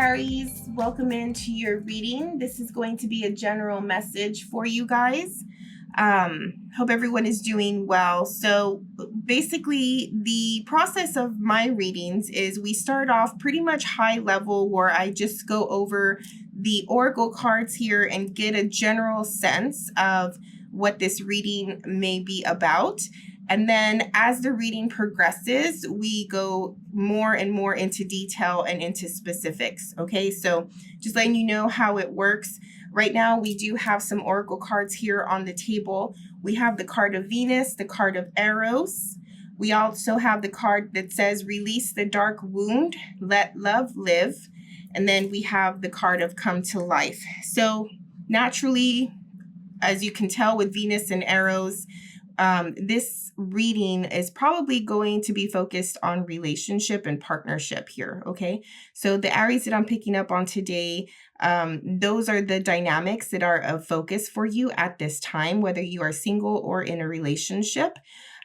Aries, welcome into your reading. This is going to be a general message for you guys. Hope everyone is doing well. So basically, the process of my readings is we start off pretty much high level, where I just go over the oracle cards here and get a general sense of what this reading may be about. And then as the reading progresses, we go more and more into detail and into specifics. Okay, so just letting you know how it works. Right now, we do have some oracle cards here on the table. We have the card of Venus, the card of Eros. We also have the card that says, release the dark wound, let love live. And then we have the card of come to life. So naturally, as you can tell with Venus and Eros, this reading is probably going to be focused on relationship and partnership here. Okay, so the Aries that I'm picking up on today, those are the dynamics that are of focus for you at this time, whether you are single or in a relationship.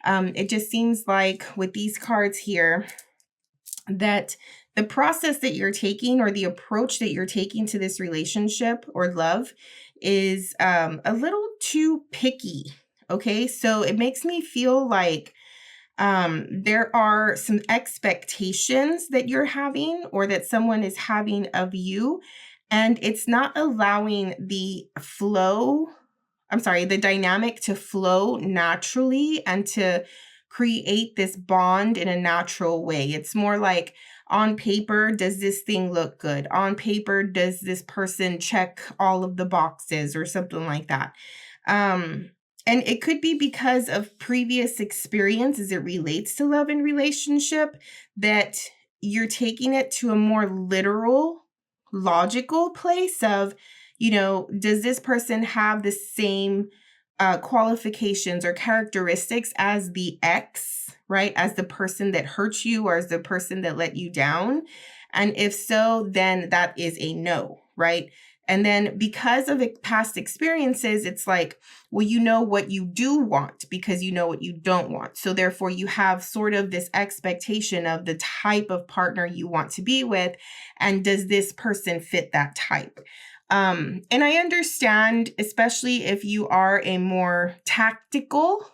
It just seems like with these cards here that the process that you're taking or the approach that you're taking to this relationship or love is a little too picky. Okay, so it makes me feel like there are some expectations that you're having or that someone is having of you, and it's not allowing the dynamic to flow naturally and to create this bond in a natural way. It's more like, on paper, does this thing look good? On paper, does this person check all of the boxes or something like that? And it could be because of previous experience as it relates to love and relationship that you're taking it to a more literal, logical place of, does this person have the same qualifications or characteristics as the ex, right? As the person that hurt you or as the person that let you down? And if so, then that is a no, right? And then because of past experiences, it's like, well, you know what you do want because you know what you don't want. So therefore, you have sort of this expectation of the type of partner you want to be with. And does this person fit that type? And I understand, especially if you are a more tactical,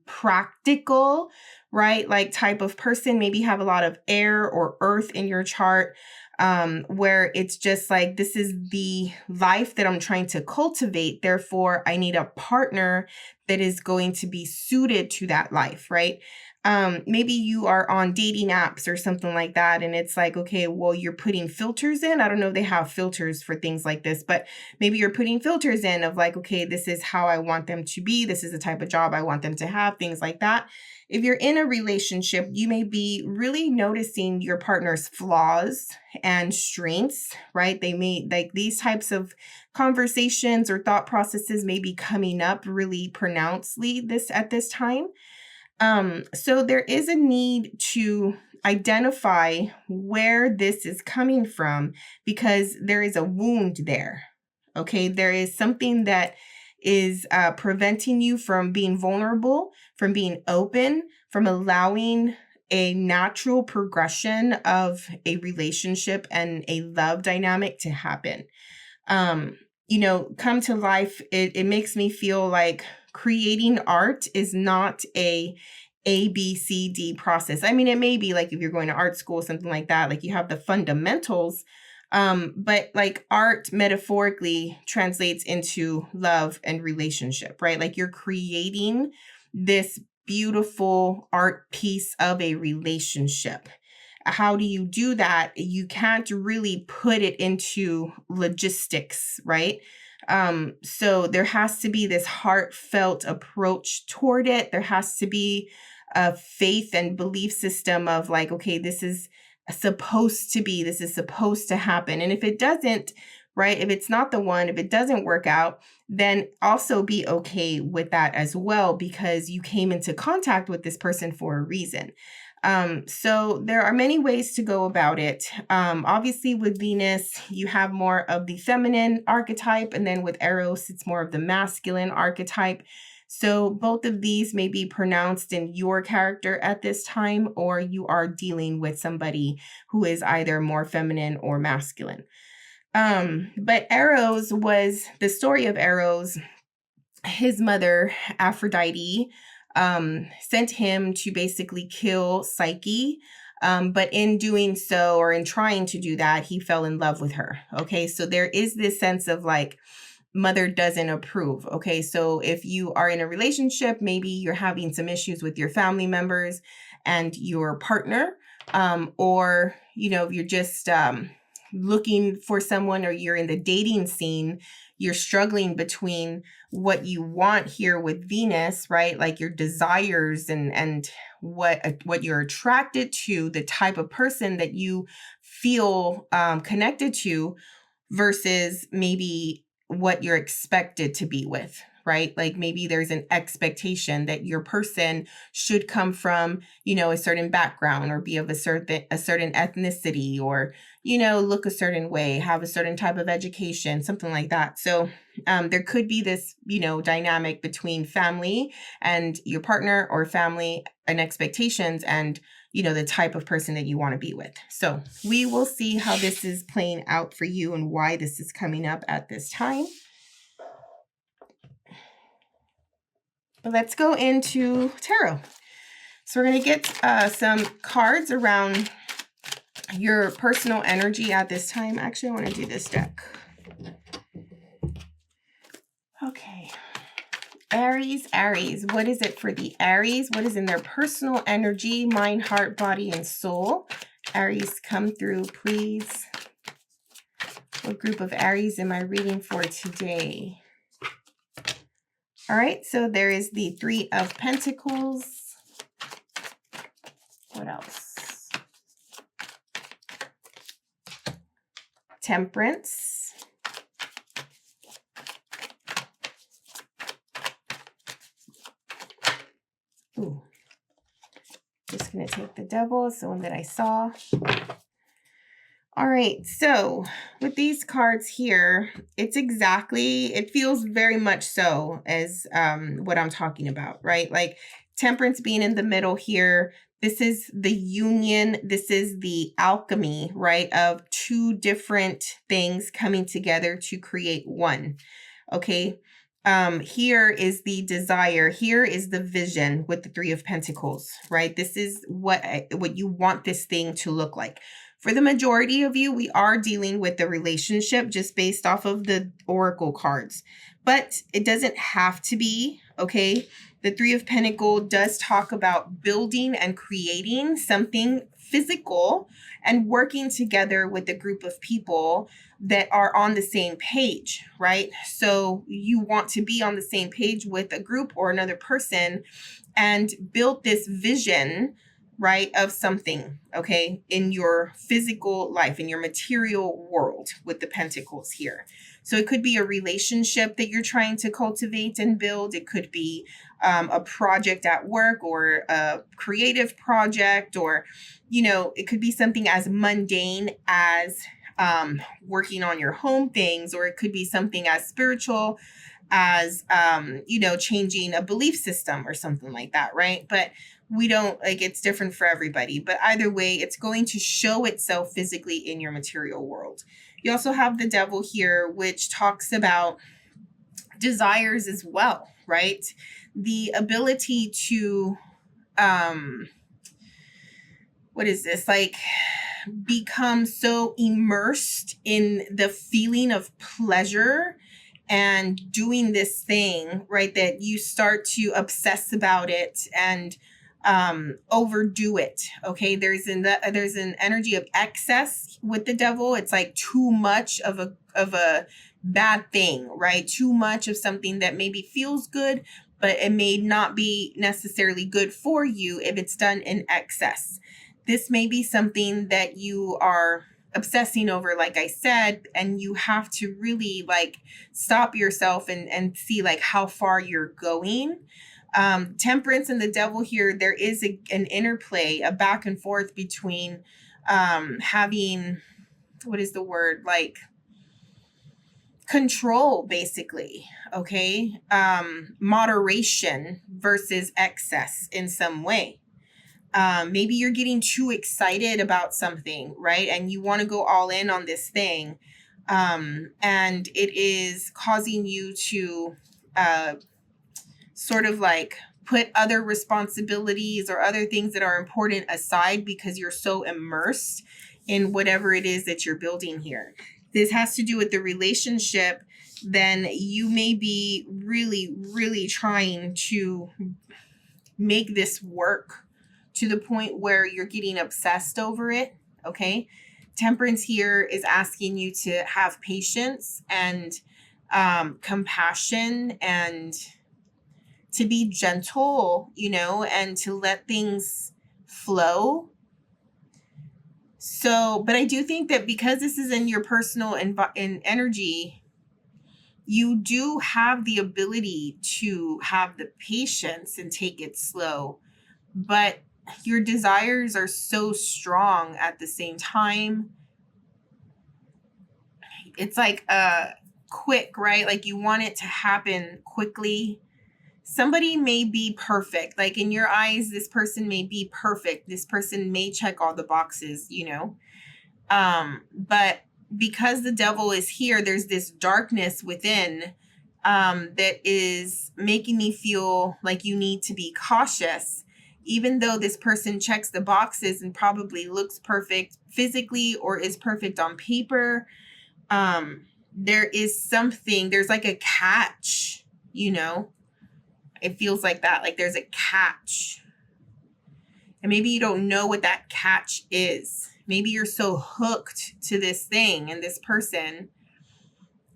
practical, right? Like type of person, maybe have a lot of air or earth in your chart, where it's just like, this is the life that I'm trying to cultivate. Therefore, I need a partner that is going to be suited to that life, right? Maybe you are on dating apps or something like that. And it's like, okay, well, you're putting filters in. I don't know if they have filters for things like this, but maybe you're putting filters in of like, okay, this is how I want them to be. This is the type of job I want them to have, things like that. If you're in a relationship, you may be really noticing your partner's flaws and strengths, right? They may, like, these types of conversations or thought processes may be coming up really pronouncedly at this time. So there is a need to identify where this is coming from because there is a wound there. Okay, there is something that is preventing you from being vulnerable, from being open, from allowing a natural progression of a relationship and a love dynamic to happen. Come to life, it makes me feel like creating art is not a B, C, D process. I mean, it may be like if you're going to art school, something like that, like you have the fundamentals, but like art metaphorically translates into love and relationship, right? Like you're creating this beautiful art piece of a relationship. How do you do that? You can't really put it into logistics, right? So there has to be this heartfelt approach toward it. There has to be a faith and belief system of like, okay, this is supposed to happen. And if it doesn't, right, if it's not the one, if it doesn't work out, then also be okay with that as well, because you came into contact with this person for a reason. So there are many ways to go about it. Obviously with Venus, you have more of the feminine archetype, and then with Eros, it's more of the masculine archetype. So both of these may be pronounced in your character at this time, or you are dealing with somebody who is either more feminine or masculine. But Eros was the story of Eros. His mother, Aphrodite, sent him to basically kill Psyche. But in doing so, or in trying to do that, he fell in love with her. Okay, so there is this sense of like, mother doesn't approve. Okay, so if you are in a relationship, maybe you're having some issues with your family members and your partner, or you're just looking for someone, or you're in the dating scene, you're struggling between what you want here with Venus, right? Like your desires and what you're attracted to, the type of person that you feel connected to, versus maybe what you're expected to be with, right? Like maybe there's an expectation that your person should come from, a certain background, or be of a certain ethnicity, or, look a certain way, have a certain type of education, something like that. So there could be this, dynamic between family and your partner, or family and expectations, and the type of person that you want to be with. So we will see how this is playing out for you and why this is coming up at this time. But let's go into tarot. So we're going to get some cards around your personal energy at this time. Actually, I want to do this deck. Okay. Aries. What is it for the Aries? What is in their personal energy, mind, heart, body, and soul? Aries, come through, please. What group of Aries am I reading for today? All right, so there is the Three of Pentacles. What else? Temperance. Ooh. Just going to take the Devil. It's the one that I saw. All right, so with these cards here, it feels very much so as what I'm talking about, right? Like Temperance being in the middle here. This is the union. This is the alchemy, right? Of two different things coming together to create one. Okay. Here is the desire. Here is the vision with the Three of Pentacles, right? This is what you want this thing to look like. For the majority of you, we are dealing with the relationship just based off of the oracle cards, but it doesn't have to be, okay? The Three of Pentacles does talk about building and creating something physical and working together with a group of people that are on the same page, right? So you want to be on the same page with a group or another person and build this vision, right, of something, okay, in your physical life, in your material world with the Pentacles here. So it could be a relationship that you're trying to cultivate and build. It could be a project at work, or a creative project, or, it could be something as mundane as working on your home things, or it could be something as spiritual as, changing a belief system or something like that, right? But we don't, like, it's different for everybody. But either way, it's going to show itself physically in your material world. You also have the Devil here, which talks about desires as well, right? The ability to, what is this? Like, become so immersed in the feeling of pleasure and doing this thing, right, that you start to obsess about it and overdo it. Okay, there's an energy of excess with the Devil. It's like too much of a bad thing, right? Too much of something that maybe feels good, but it may not be necessarily good for you if it's done in excess. This may be something that you are obsessing over, like I said, and you have to really like stop yourself and see like how far you're going. Temperance and the Devil here, there is an interplay, a back and forth between having, what is the word, like control, basically. Okay. Moderation versus excess in some way. Maybe you're getting too excited about something, right? And you want to go all in on this thing. And it is causing you to sort of like put other responsibilities or other things that are important aside because you're so immersed in whatever it is that you're building here. This has to do with the relationship. Then you may be really, really trying to make this work to the point where you're getting obsessed over it. Okay. Temperance here is asking you to have patience and compassion and to be gentle, you know, and to let things flow. So, but I do think that because this is in your personal in energy, you do have the ability to have the patience and take it slow, but your desires are so strong at the same time. It's like quick, right? Like you want it to happen quickly. Somebody may be perfect. Like in your eyes, this person may be perfect. This person may check all the boxes, you know. But because the devil is here, there's this darkness within that is making me feel like you need to be cautious. Even though this person checks the boxes and probably looks perfect physically or is perfect on paper, there is something, there's like a catch, you know. It feels like that, like there's a catch. And maybe you don't know what that catch is. Maybe you're so hooked to this thing and this person,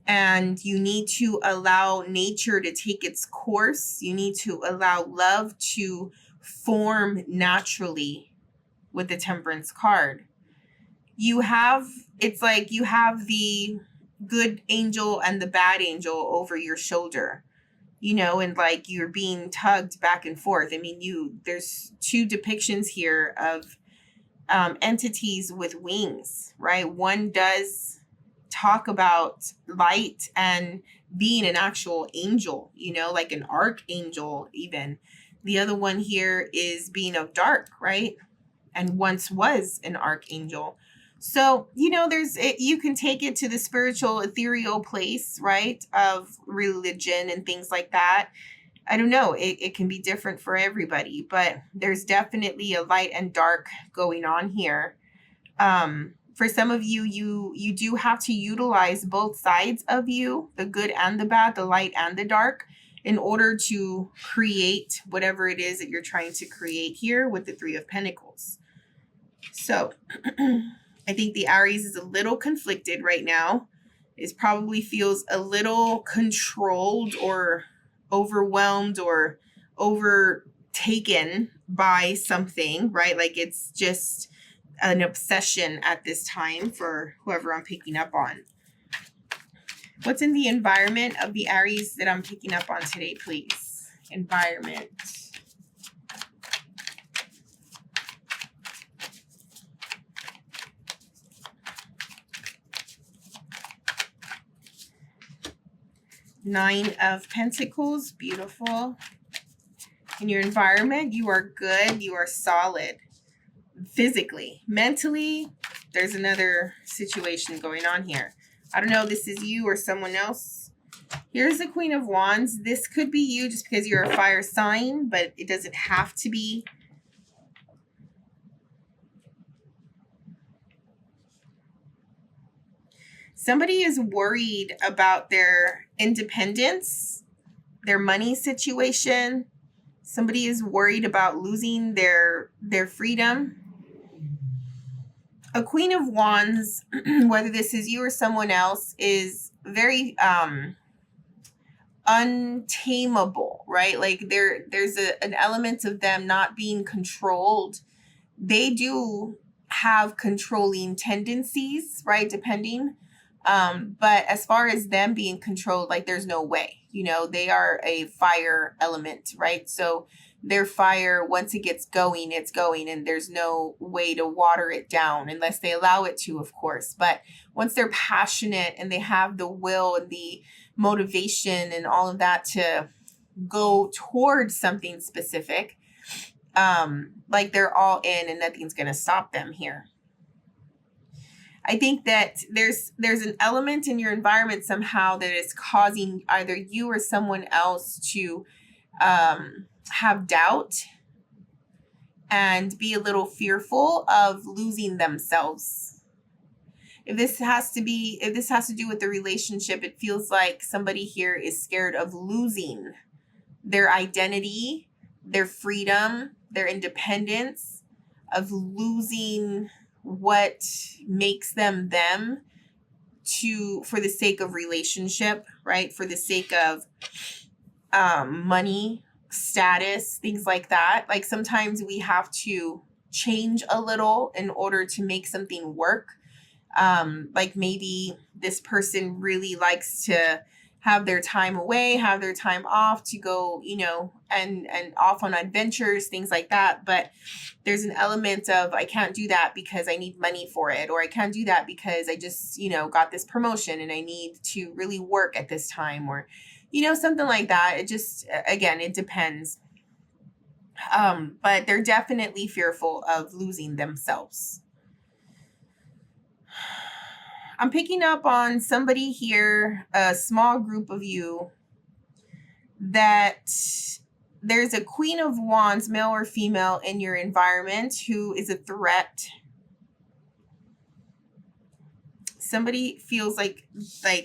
and you need to allow nature to take its course. You need to allow love to form naturally with the Temperance card. It's like you have the good angel and the bad angel over your shoulder, you know, and like you're being tugged back and forth. I mean, there's two depictions here of entities with wings, right? One does talk about light and being an actual angel, you know, like an archangel even. The other one here is being of dark, right? And once was an archangel. So, you know, you can take it to the spiritual ethereal place, right? Of religion and things like that. I don't know. It can be different for everybody, but there's definitely a light and dark going on here. For some of you, you do have to utilize both sides of you, the good and the bad, the light and the dark, in order to create whatever it is that you're trying to create here with the Three of Pentacles. So I think the Aries is a little conflicted right now. It probably feels a little controlled or overwhelmed or overtaken by something, right? Like it's just an obsession at this time for whoever I'm picking up on. What's in the environment of the Aries that I'm picking up on today, please? Environment. Nine of Pentacles, beautiful. In your environment, you are good, you are solid. Physically, mentally, there's another situation going on here. I don't know if this is you or someone else. Here's the Queen of Wands. This could be you just because you're a fire sign, but it doesn't have to be. Somebody is worried about their independence, their money situation. Somebody is worried about losing their freedom. A Queen of Wands, whether this is you or someone else, is very untamable, right? Like there's an element of them not being controlled. They do have controlling tendencies, right? Depending. But as far as them being controlled, like there's no way, you know, they are a fire element, right? So their fire, once it gets going, it's going, and there's no way to water it down unless they allow it to, of course. But once they're passionate and they have the will and the motivation and all of that to go towards something specific, like they're all in and nothing's going to stop them here. I think that there's an element in your environment somehow that is causing either you or someone else to have doubt and be a little fearful of losing themselves. If this has to do with the relationship, it feels like somebody here is scared of losing their identity, their freedom, their independence, of losing what makes them them for the sake of relationship, right? For the sake of money, status, things like that. Like sometimes we have to change a little in order to make something work. Like maybe this person really likes to have their time away, have their time off to go, and off on adventures, things like that. But there's an element of, I can't do that because I need money for it, or I can't do that because I just, got this promotion and I need to really work at this time, or, something like that. It just, again, it depends. But they're definitely fearful of losing themselves. I'm picking up on somebody here, a small group of you, that there's a Queen of Wands, male or female, in your environment who is a threat. Somebody feels like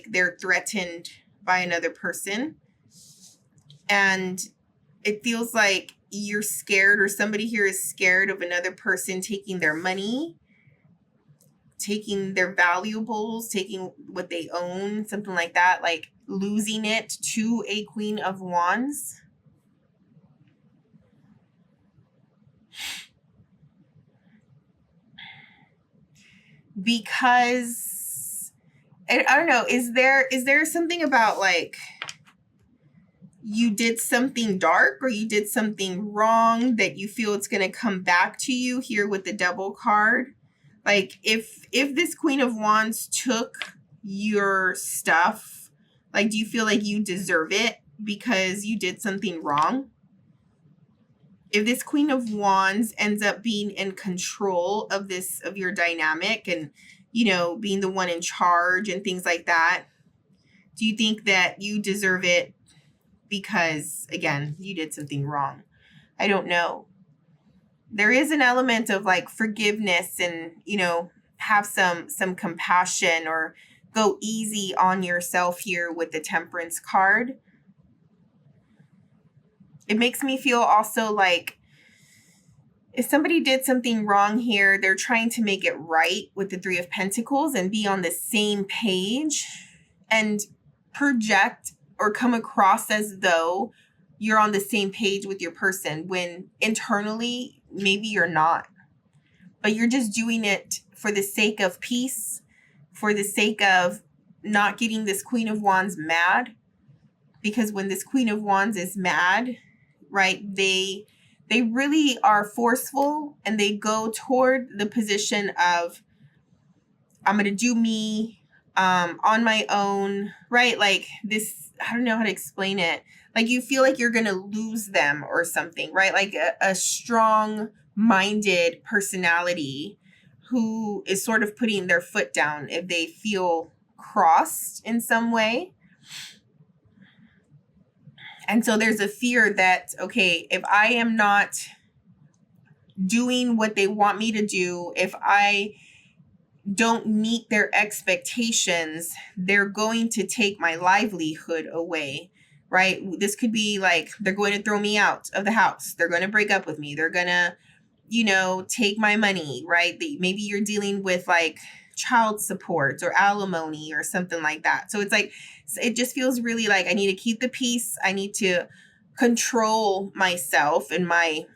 they're threatened by another person. And it feels like you're scared, or somebody here is scared of another person taking their money, taking their valuables, taking what they own, something like that, like losing it to a Queen of Wands. Because I don't know, is there something about like you did something dark or you did something wrong that you feel it's going to come back to you here with the Devil card? Like if this Queen of Wands took your stuff, like do you feel like you deserve it because you did something wrong? If this Queen of Wands ends up being in control of your dynamic and, being the one in charge and things like that, do you think that you deserve it because, again, you did something wrong? I don't know. There is an element of like forgiveness and, have some compassion, or go easy on yourself here with the Temperance card. It makes me feel also like if somebody did something wrong here, they're trying to make it right with the Three of Pentacles and be on the same page and project or come across as though you're on the same page with your person, when internally maybe you're not. But you're just doing it for the sake of peace, for the sake of not getting this Queen of Wands mad. Because when this Queen of Wands is mad, right, they really are forceful, and they go toward the position of, I'm going to do me on my own, right? Like this, I don't know how to explain it. Like you feel like you're going to lose them or something, right? Like a strong-minded personality who is sort of putting their foot down if they feel crossed in some way. And so there's a fear that, okay, if I am not doing what they want me to do, if I don't meet their expectations, they're going to take my livelihood away, right? This could be like, they're going to throw me out of the house. They're going to break up with me. They're going to, take my money, right? Maybe you're dealing with like child support or alimony or something like that. So it's like, it just feels really like I need to keep the peace. I need to control myself and my,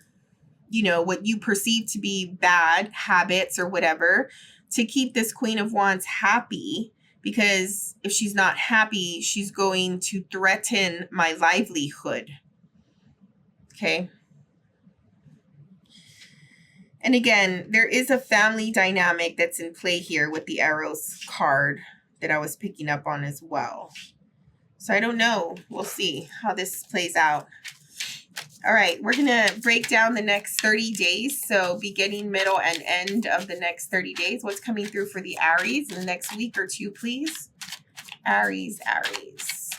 what you perceive to be bad habits or whatever, to keep this Queen of Wands happy. Because if she's not happy, she's going to threaten my livelihood. Okay. And again, there is a family dynamic that's in play here with the arrows card that I was picking up on as well. So I don't know. We'll see how this plays out. All right, we're going to break down the next 30 days. So beginning, middle, and end of the next 30 days. What's coming through for the Aries in the next week or two, please? Aries, Aries.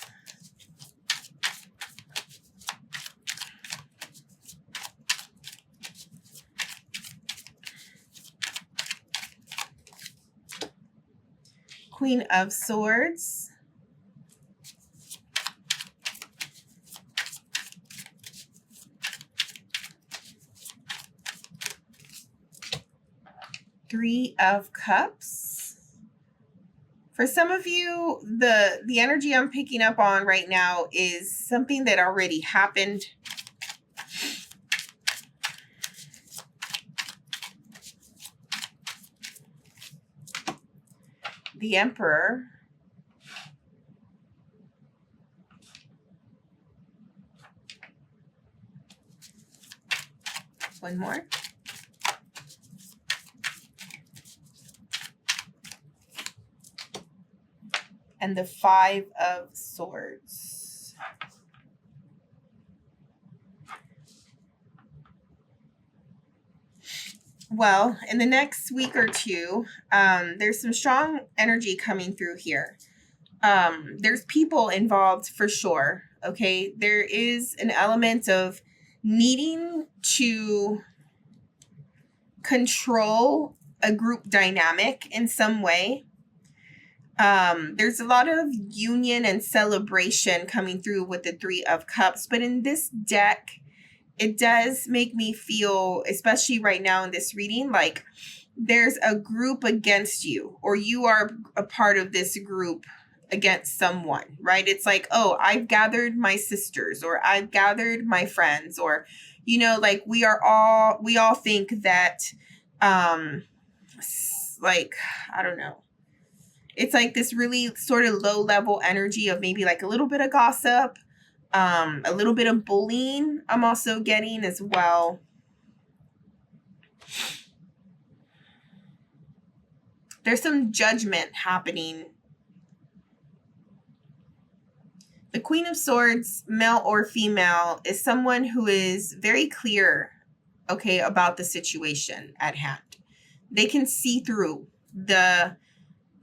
Queen of Swords. Three of Cups. For some of you, the energy I'm picking up on right now is something that already happened. The Emperor. One more. And the Five of Swords. Well, in the next week or two, there's some strong energy coming through here. There's people involved for sure. Okay, there is an element of needing to control a group dynamic in some way. There's a lot of union and celebration coming through with the Three of Cups, but in this deck, it does make me feel, especially right now in this reading, like there's a group against you, or you are a part of this group against someone, right? It's like, oh, I've gathered my sisters, or I've gathered my friends, or, you know, like we all think that, like, I don't know. It's like this really sort of low level energy of maybe like a little bit of gossip, a little bit of bullying I'm also getting as well. There's some judgment happening. The Queen of Swords, male or female, is someone who is very clear, okay, about the situation at hand. They can see through the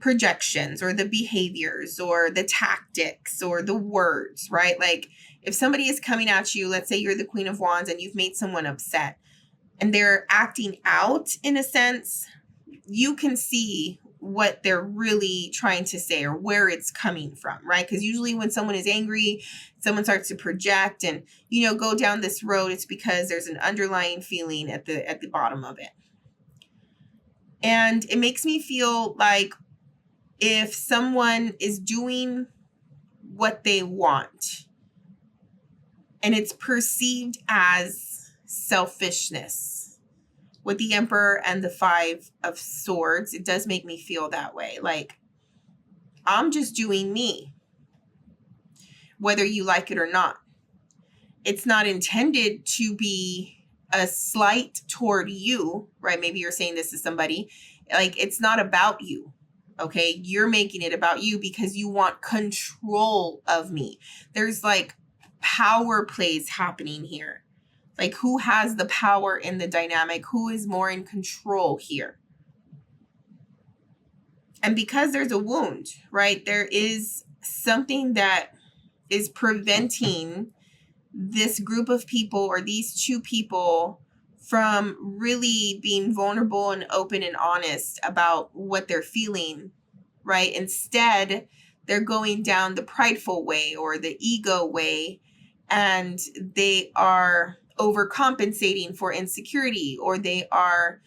projections or the behaviors or the tactics or the words, right? Like if somebody is coming at you, let's say you're the Queen of Wands and you've made someone upset and they're acting out in a sense, you can see what they're really trying to say or where it's coming from, right? Because usually when someone is angry, someone starts to project and, you know, go down this road, it's because there's an underlying feeling at the bottom of it. And it makes me feel like if someone is doing what they want and it's perceived as selfishness with the Emperor and the Five of Swords, it does make me feel that way. Like, I'm just doing me, whether you like it or not. It's not intended to be a slight toward you, right? Maybe you're saying this to somebody. Like, it's not about you. Okay, you're making it about you because you want control of me. There's like power plays happening here. Like who has the power in the dynamic? Who is more in control here? And because there's a wound, right? There is something that is preventing this group of people or these two people from really being vulnerable and open and honest about what they're feeling, right? Instead, they're going down the prideful way or the ego way, and they are overcompensating for insecurity, or they are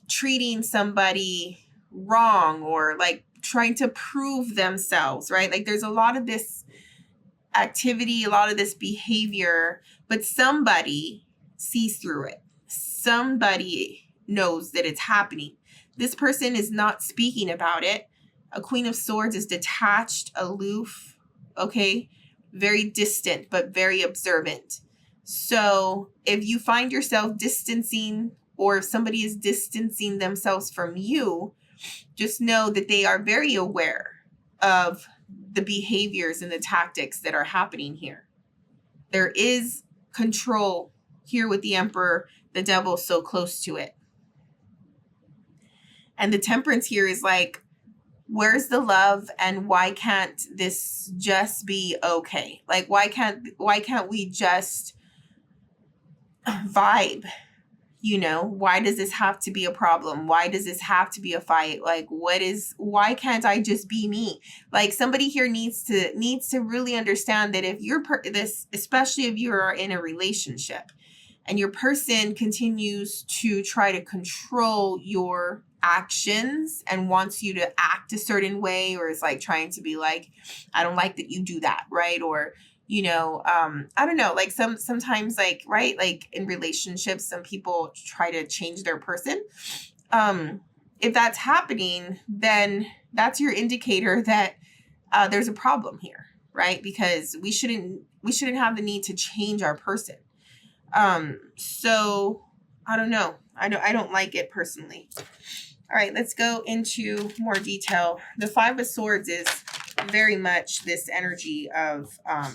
treating somebody wrong, or like trying to prove themselves, right? Like there's a lot of this activity, a lot of this behavior, but somebody sees through it. Somebody knows that it's happening. This person is not speaking about it. A Queen of Swords is detached, aloof, okay? Very distant, but very observant. So if you find yourself distancing or if somebody is distancing themselves from you, just know that they are very aware of the behaviors and the tactics that are happening here. There is control here with the Emperor, the Devil so close to it. And the Temperance here is like, where's the love, and why can't this just be okay? Like, why can't we just vibe? You know, why does this have to be a problem? Why does this have to be a fight? Like, why can't I just be me? Like, somebody here needs to really understand that if you're especially if you are in a relationship and your person continues to try to control your actions and wants you to act a certain way, or is like trying to be like, I don't like that you do that, right? Or, you know, I don't know, like sometimes like, right, like in relationships, some people try to change their person. If that's happening, then that's your indicator that there's a problem here, right? Because we shouldn't have the need to change our person. So I don't know. I don't like it personally. All right, let's go into more detail. The Five of Swords is very much this energy of, I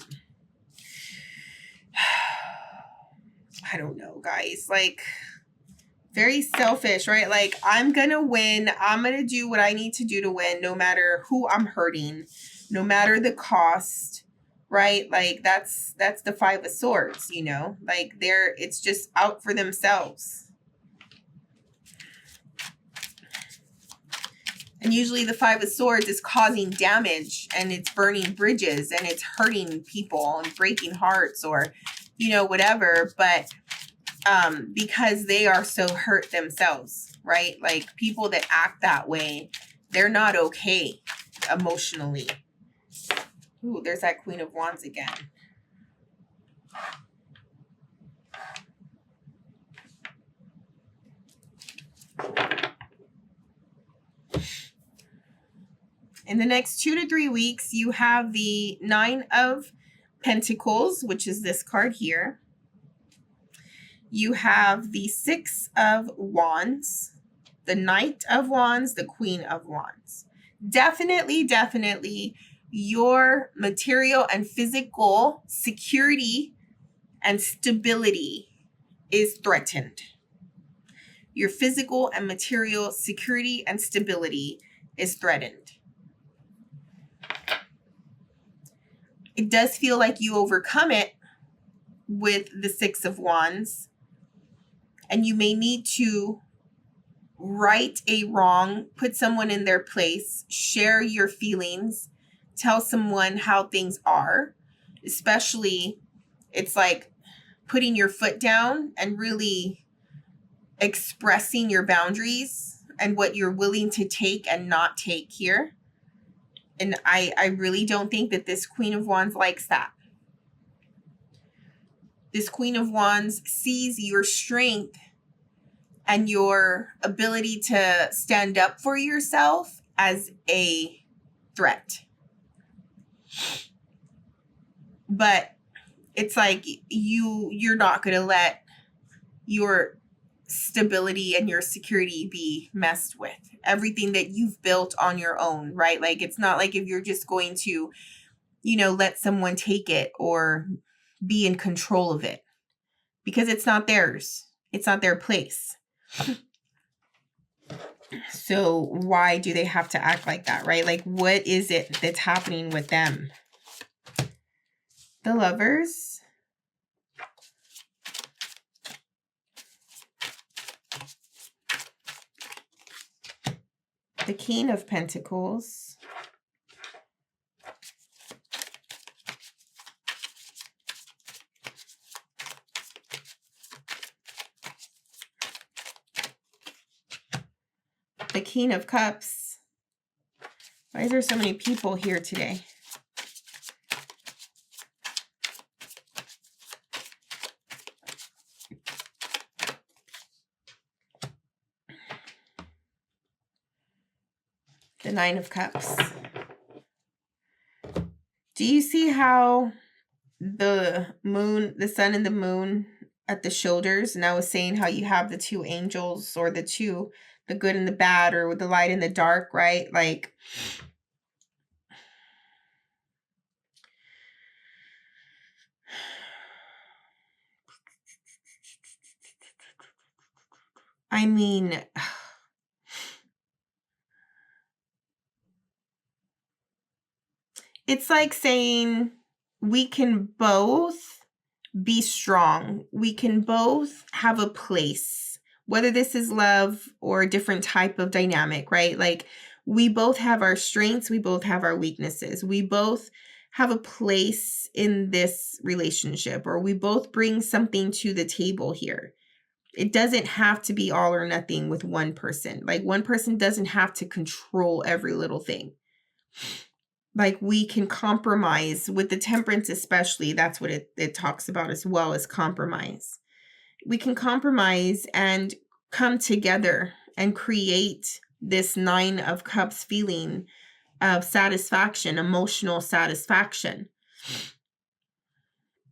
don't know, guys, like very selfish, right? Like, I'm going to win. I'm going to do what I need to do to win, no matter who I'm hurting, no matter the cost, right? Like, that's the Five of Swords, you know, like it's just out for themselves. And usually the Five of Swords is causing damage, and it's burning bridges, and it's hurting people and breaking hearts, or, you know, whatever. But because they are so hurt themselves, right? Like, people that act that way, they're not okay emotionally. Ooh, there's that Queen of Wands again. In the next 2 to 3 weeks, you have the Nine of Pentacles, which is this card here. You have the Six of Wands, the Knight of Wands, the Queen of Wands. Definitely, definitely your material and physical security and stability is threatened. Your physical and material security and stability is threatened. It does feel like you overcome it with the Six of Wands, and you may need to right a wrong, put someone in their place, share your feelings, tell someone how things are. Especially, it's like putting your foot down and really expressing your boundaries and what you're willing to take and not take here. And I really don't think that this Queen of Wands likes that. This Queen of Wands sees your strength and your ability to stand up for yourself as a threat. But it's like you're not going to let your stability and your security be messed with. Everything that you've built on your own, right? Like, it's not like if you're just going to, you know, let someone take it or be in control of it, because it's not theirs. It's not their place. So why do they have to act like that, right? Like, what is it that's happening with them? The Lovers. The King of Pentacles. The King of Cups. Why is there so many people here today? The Nine of Cups. Do you see how the moon, the sun and the moon at the shoulders. And I was saying how you have the two angels, or the good and the bad, or the light and the dark, right? Like, I mean, it's like saying we can both be strong. We can both have a place, whether this is love or a different type of dynamic, right? Like, we both have our strengths, we both have our weaknesses. We both have a place in this relationship, or we both bring something to the table here. It doesn't have to be all or nothing with one person. Like, one person doesn't have to control every little thing. Like, we can compromise with the temperance, especially. That's what it talks about as well, as compromise. We can compromise and come together and create this 9 of Cups feeling of satisfaction, emotional satisfaction,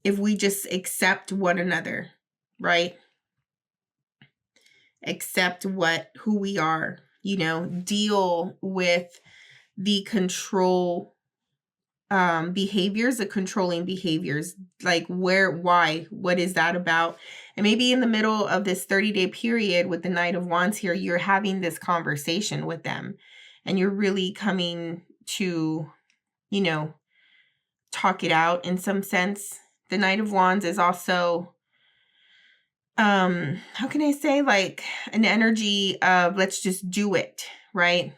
if we just accept one another, right? Accept who we are, deal with the control behaviors, the controlling behaviors, like why, what is that about? And maybe in the middle of this 30-day period with the Knight of Wands here, you're having this conversation with them, and you're really coming to, talk it out in some sense. The Knight of Wands is also, how can I say, like an energy of let's just do it, right?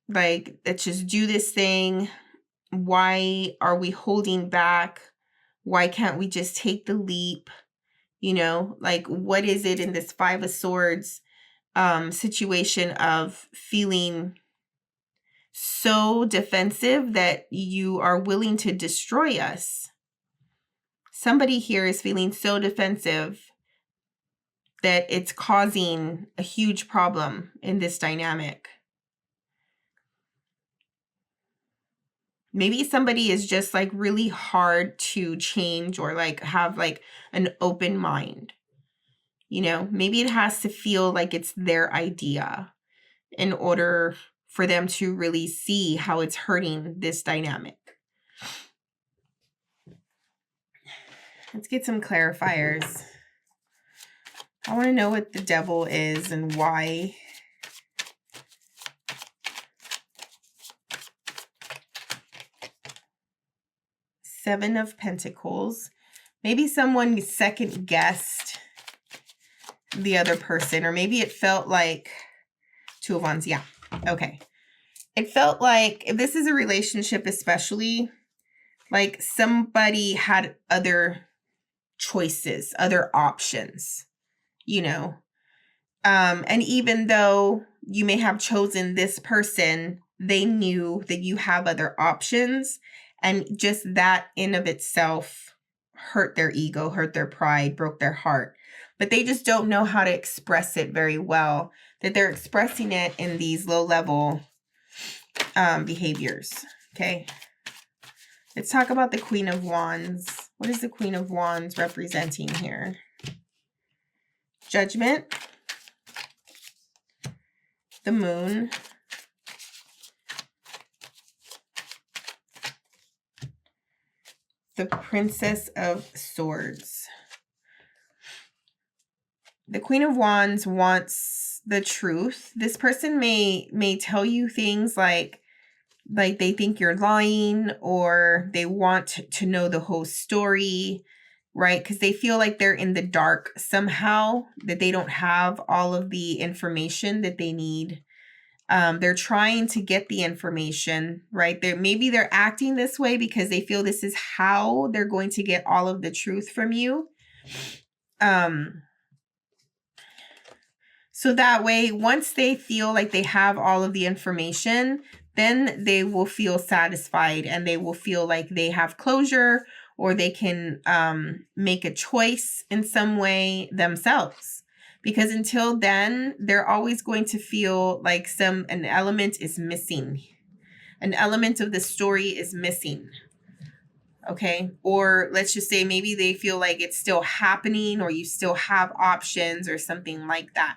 Like, let's just do this thing. Why are we holding back? Why can't we just take the leap? Like, what is it in this 5 of Swords situation of feeling so defensive that you are willing to destroy us? Somebody here is feeling so defensive that it's causing a huge problem in this dynamic. Maybe somebody is just like really hard to change, or like have like an open mind. Maybe it has to feel like it's their idea in order for them to really see how it's hurting this dynamic. Let's get some clarifiers. I want to know what the Devil is and why. Seven of Pentacles. Maybe someone second guessed the other person, or maybe it felt like Two of Wands. Yeah. Okay. It felt like, if this is a relationship especially, like somebody had other choices, other options, and even though you may have chosen this person, they knew that you have other options, and just that in of itself hurt their ego, hurt their pride, broke their heart. But they just don't know how to express it very well, that they're expressing it in these low-level behaviors. Okay. Let's talk about the Queen of Wands. What is the Queen of Wands representing here? Judgment. The Moon. The Princess of Swords. The Queen of Wands wants the truth. This person may tell you things like they think you're lying, or they want to know the whole story, right? Because they feel like they're in the dark somehow, that they don't have all of the information that they need. They're trying to get the information, right? Maybe they're acting this way because they feel this is how they're going to get all of the truth from you. So that way, once they feel like they have all of the information, then they will feel satisfied, and they will feel like they have closure, or they can make a choice in some way themselves. Because until then, they're always going to feel like an element is missing. An element of the story is missing. Okay. Or let's just say maybe they feel like it's still happening, or you still have options or something like that.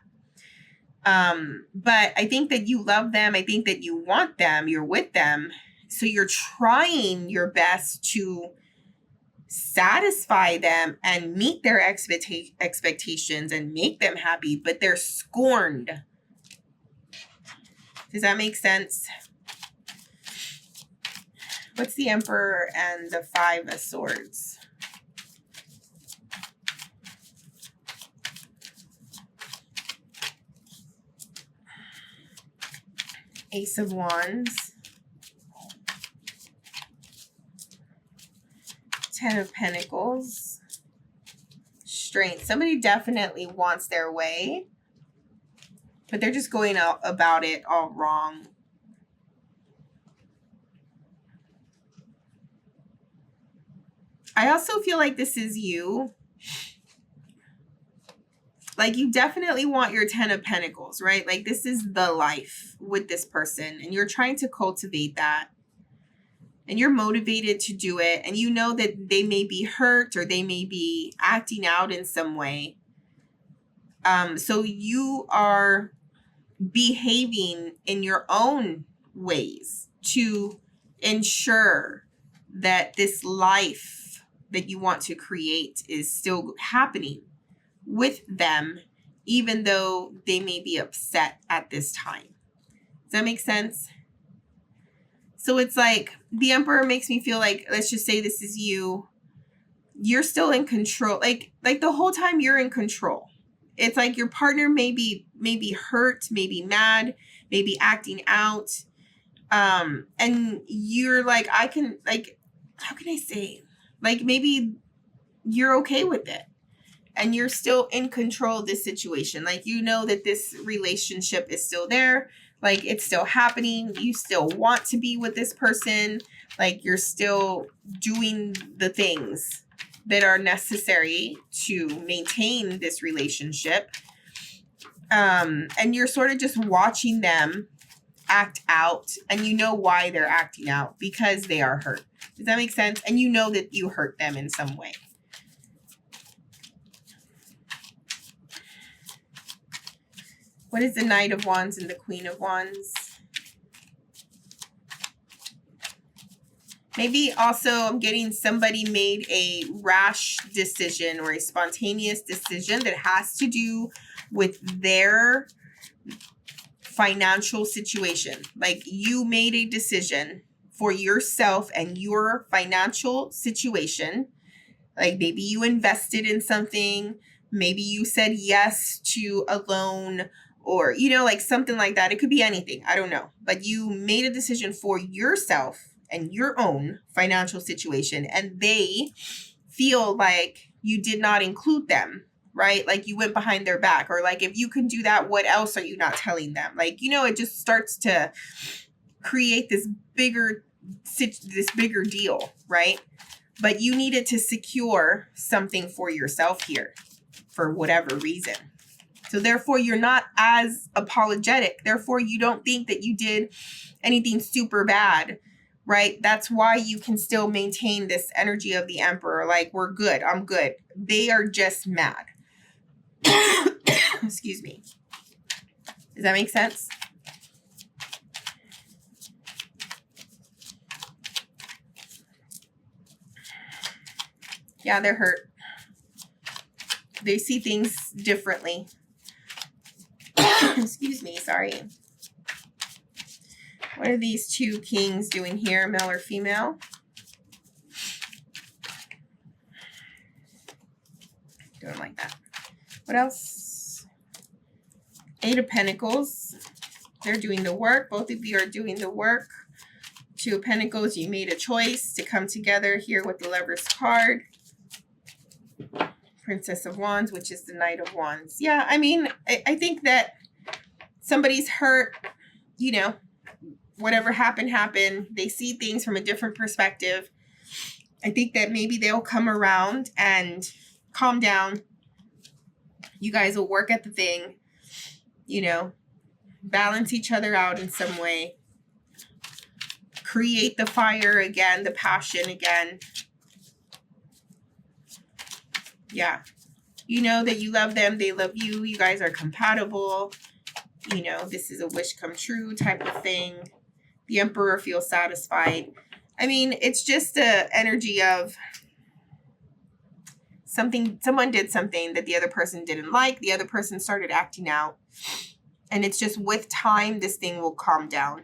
But I think that you love them. I think that you want them. You're with them. So you're trying your best to satisfy them and meet their expectations and make them happy, but they're scorned. Does that make sense? What's the Emperor and the Five of Swords? Ace of Wands. Ten of Pentacles. Strength. Somebody definitely wants their way, but they're just going out about it all wrong. I also feel like this is you. Like you definitely want your Ten of Pentacles, right? Like this is the life with this person, and you're trying to cultivate that. And you're motivated to do it. And you know that they may be hurt or they may be acting out in some way. So you are behaving in your own ways to ensure that this life that you want to create is still happening with them, even though they may be upset at this time. Does that make sense? So it's like the Emperor makes me feel like, let's just say this is you. You're still in control. Like the whole time you're in control. It's like your partner may be hurt, maybe mad, maybe acting out. And you're like, I can, like, how can I say? Like maybe you're okay with it. And you're still in control of this situation. Like, you know that this relationship is still there. Like, it's still happening. You still want to be with this person. Like, you're still doing the things that are necessary to maintain this relationship. And you're sort of just watching them act out. And you know why they're acting out. Because they are hurt. Does that make sense? And you know that you hurt them in some way. What is the Knight of Wands and the Queen of Wands? Maybe also I'm getting somebody made a rash decision or a spontaneous decision that has to do with their financial situation. Like you made a decision for yourself and your financial situation. Like maybe you invested in something. Maybe you said yes to a loan. Or, you know, like something like that. It could be anything. I don't know. But you made a decision for yourself and your own financial situation. And they feel like you did not include them, right? Like you went behind their back. Or like, if you can do that, what else are you not telling them? Like, you know, it just starts to create this bigger deal, right? But you needed to secure something for yourself here for whatever reason. So therefore, you're not as apologetic. Therefore, you don't think that you did anything super bad, right? That's why you can still maintain this energy of the Emperor. Like, we're good. I'm good. They are just mad. Excuse me. Does that make sense? Yeah, they're hurt. They see things differently. Excuse me, sorry. What are these two kings doing here, male or female? Doing like that. What else? Eight of Pentacles. They're doing the work. Both of you are doing the work. Two of Pentacles, you made a choice to come together here with the Lover's card. Princess of Wands, which is the Knight of Wands. Yeah, I mean, I think that somebody's hurt, you know, whatever happened. They see things from a different perspective. I think that maybe they'll come around and calm down. You guys will work at the thing, you know, balance each other out in some way. Create the fire again, the passion again. Yeah. You know that you love them. They love you. You guys are compatible. You know, this is a wish come true type of thing. The Emperor feels satisfied. I mean, it's just the energy of someone did something that the other person didn't like. The other person started acting out. And it's just with time, this thing will calm down.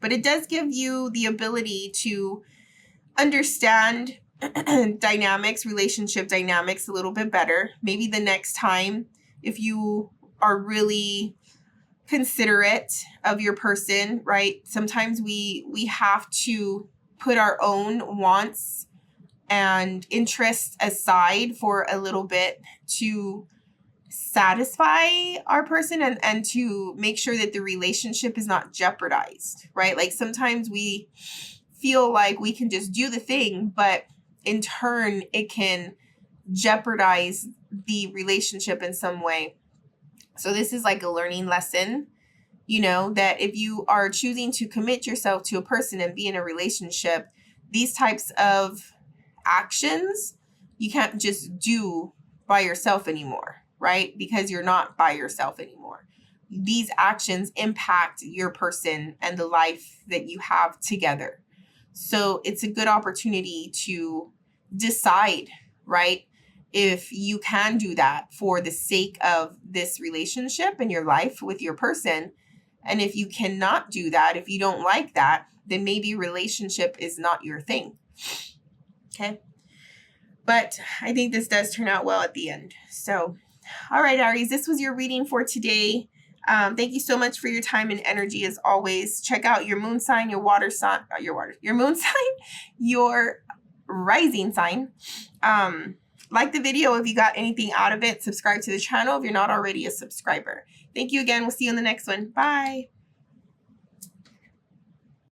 But it does give you the ability to understand dynamics, relationship dynamics a little bit better. Maybe the next time, if you are really considerate of your person, right? Sometimes we have to put our own wants and interests aside for a little bit to satisfy our person and to make sure that the relationship is not jeopardized, right? Like sometimes we feel like we can just do the thing, but in turn it can jeopardize the relationship in some way. So this is like a learning lesson, you know, that if you are choosing to commit yourself to a person and be in a relationship, these types of actions you can't just do by yourself anymore, right? Because you're not by yourself anymore. These actions impact your person and the life that you have together. So it's a good opportunity to decide, right? If you can do that for the sake of this relationship and your life with your person. And if you cannot do that, if you don't like that, then maybe relationship is not your thing. Okay. But I think this does turn out well at the end. So, all right, Aries, this was your reading for today. Thank you so much for your time and energy as always. Check out your moon sign, your water sign, your moon sign, your rising sign. Like the video if you got anything out of it. Subscribe to the channel if you're not already a subscriber. Thank you again. We'll see you in the next one. Bye.